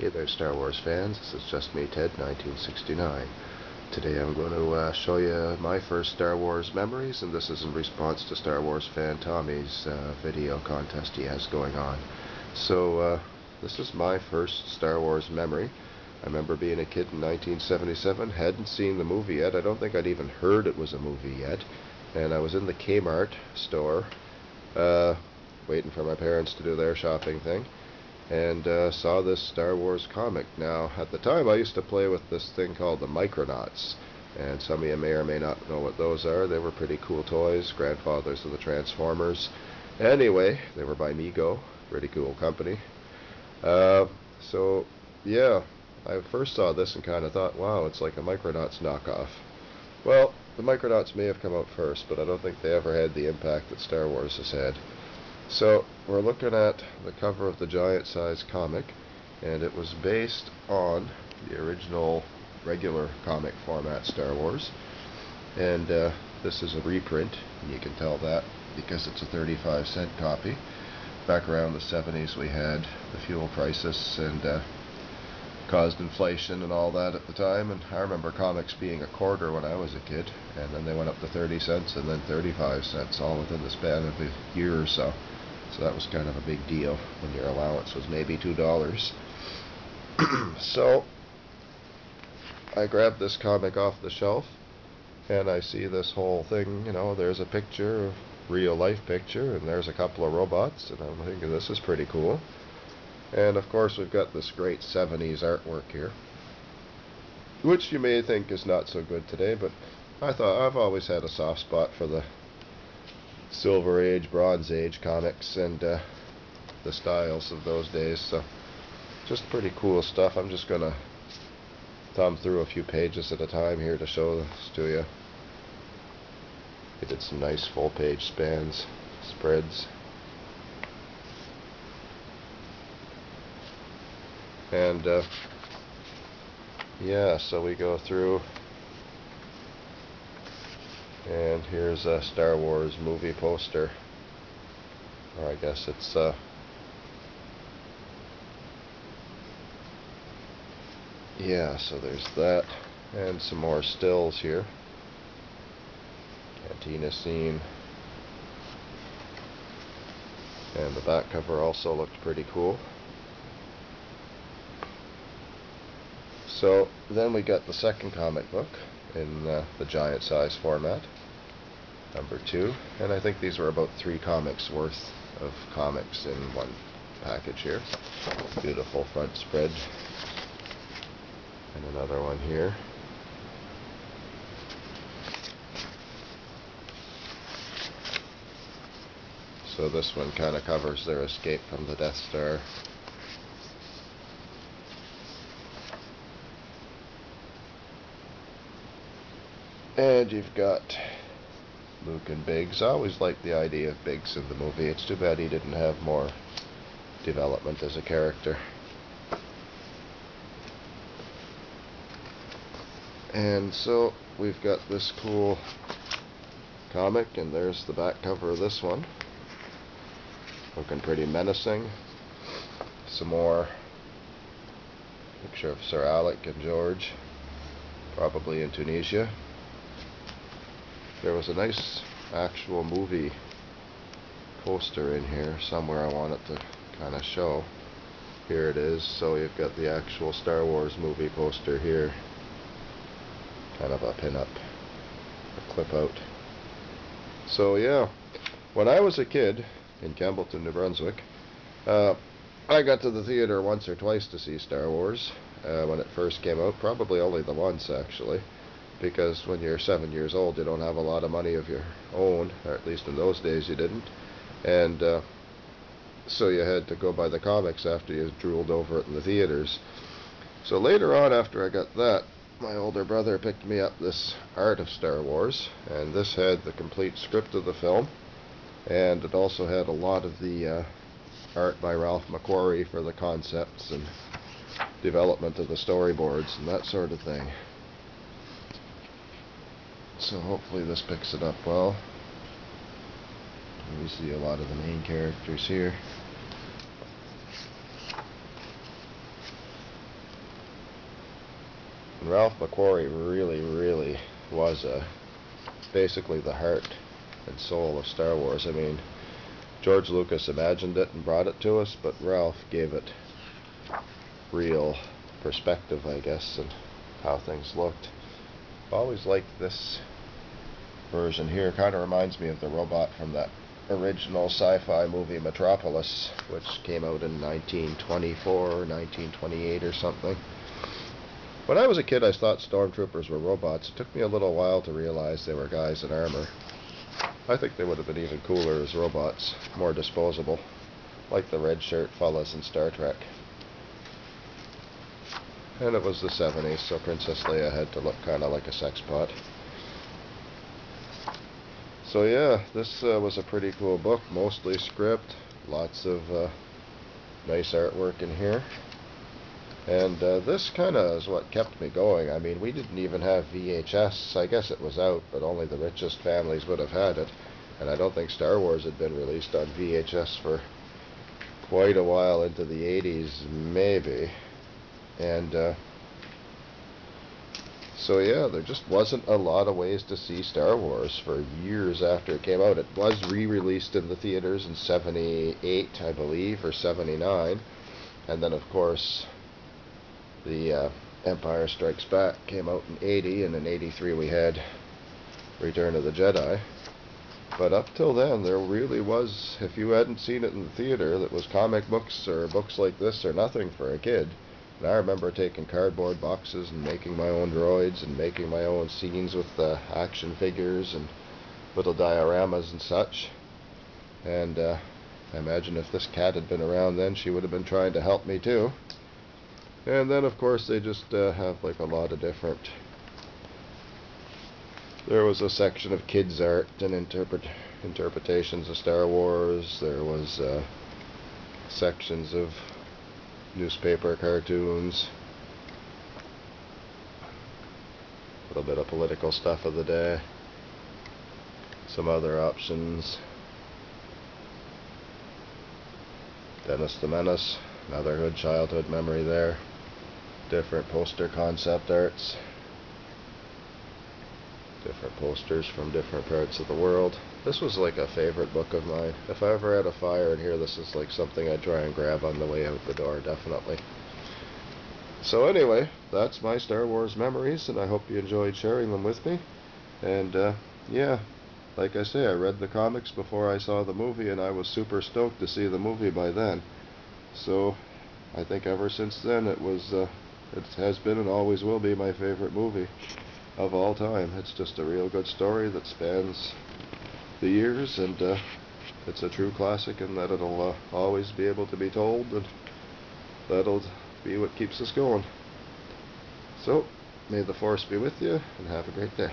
Hey there, Star Wars fans. This is just me, Ted, 1969. Today I'm going to show you my first Star Wars memories, and this is in response to Star Wars fan Tommy's video contest he has going on. So, this is my first Star Wars memory. I remember being a kid in 1977, hadn't seen the movie yet. I don't think I'd even heard it was a movie yet. And I was in the Kmart store, waiting for my parents to do their shopping thing, and saw this Star Wars comic. Now, at the time, I used to play with this thing called the Micronauts, and some of you may or may not know what those are. They were pretty cool toys, grandfathers of the Transformers. Anyway, they were by Mego, pretty cool company. So, yeah, I first saw this and kind of thought, wow, it's like a Micronauts knockoff. Well, the Micronauts may have come out first, but I don't think they ever had the impact that Star Wars has had. So we're looking at the cover of the giant-size comic, and it was based on the original regular comic format Star Wars. And this is a reprint, and you can tell that because it's a 35-cent copy. Back around the 70s we had the fuel crisis and caused inflation and all that at the time, and I remember comics being a quarter when I was a kid, and then they went up to 30 cents and then 35 cents all within the span of a year or so. So that was kind of a big deal when your allowance was maybe $2. So I grabbed this comic off the shelf, and I see this whole thing, you know, there's a picture, a real life picture, and there's a couple of robots, and I'm thinking this is pretty cool. And of course we've got this great 70s artwork here, which you may think is not so good today, but I've always had a soft spot for the Silver Age, Bronze Age comics and the styles of those days. So just pretty cool stuff. I'm just gonna thumb through a few pages at a time here to show this to you. They did some nice full page spans, spreads. And yeah, so we go through, and here's a Star Wars movie poster, or I guess it's yeah, so there's that, and some more stills here. Cantina scene, and the back cover also looked pretty cool. So then we got the second comic book in the giant size format, number 2, and I think these were about 3 comics worth of comics in one package here. Beautiful front spread, and another one here. So this one kind of covers their escape from the Death Star. And you've got Luke and Biggs. I always liked the idea of Biggs in the movie. It's too bad he didn't have more development as a character. And so we've got this cool comic, and there's the back cover of this one. Looking pretty menacing. Some more picture of Sir Alec and George, probably in Tunisia. There was a nice actual movie poster in here somewhere I want it to kind of show. Here it is. So you've got the actual Star Wars movie poster here. Kind of a pin-up, a clip out. So yeah, when I was a kid in Campbellton, New Brunswick, I got to the theater once or twice to see Star Wars when it first came out. Probably only the once, actually, because when you're 7 years old you don't have a lot of money of your own, or at least in those days you didn't, and so you had to go buy the comics after you drooled over it in the theaters. So later on, after I got that, my older brother picked me up this Art of Star Wars, and this had the complete script of the film, and it also had a lot of the art by Ralph McQuarrie for the concepts and development of the storyboards and that sort of thing. So hopefully this picks it up well. We see a lot of the main characters here. And Ralph McQuarrie really was basically the heart and soul of Star Wars. I mean, George Lucas imagined it and brought it to us, but Ralph gave it real perspective, I guess, and how things looked. Always liked this version here. Kind of reminds me of the robot from that original sci-fi movie Metropolis, which came out in 1924 or 1928 or something. When I was a kid, I thought stormtroopers were robots. It took me a little while to realize they were guys in armor. I think they would have been even cooler as robots, more disposable, like the red shirt fellas in Star Trek. And it was the 70s, so Princess Leia had to look kind of like a sex pot. So yeah, this was a pretty cool book, mostly script, lots of nice artwork in here. And this kind of is what kept me going. I mean, we didn't even have VHS. I guess it was out, but only the richest families would have had it. And I don't think Star Wars had been released on VHS for quite a while into the 80s, maybe. And so yeah, there just wasn't a lot of ways to see Star Wars for years after it came out. It was re-released in the theaters in 78, I believe, or 79. And then, of course, the Empire Strikes Back came out in 80, and in 83 we had Return of the Jedi. But up till then, there really was, if you hadn't seen it in the theater, that was comic books or books like this or nothing for a kid. And I remember taking cardboard boxes and making my own droids and making my own scenes with action figures and little dioramas and such. And I imagine if this cat had been around then, she would have been trying to help me too. And then, of course, they just have like a lot of different... There was a section of kids' art and interpretations of Star Wars. There was sections of newspaper cartoons. A little bit of political stuff of the day. Some other options. Dennis the Menace, another good childhood memory there. Different poster concept arts. Different posters from different parts of the world. This was like a favorite book of mine. If I ever had a fire in here, this is like something I'd try and grab on the way out the door, definitely. So anyway, that's my Star Wars memories, and I hope you enjoyed sharing them with me. And yeah, like I say, I read the comics before I saw the movie, and I was super stoked to see the movie by then. So I think ever since then it has been and always will be my favorite movie of all time. It's just a real good story that spans the years, and it's a true classic in that it'll always be able to be told, and that'll be what keeps us going. So, may the Force be with you, and have a great day.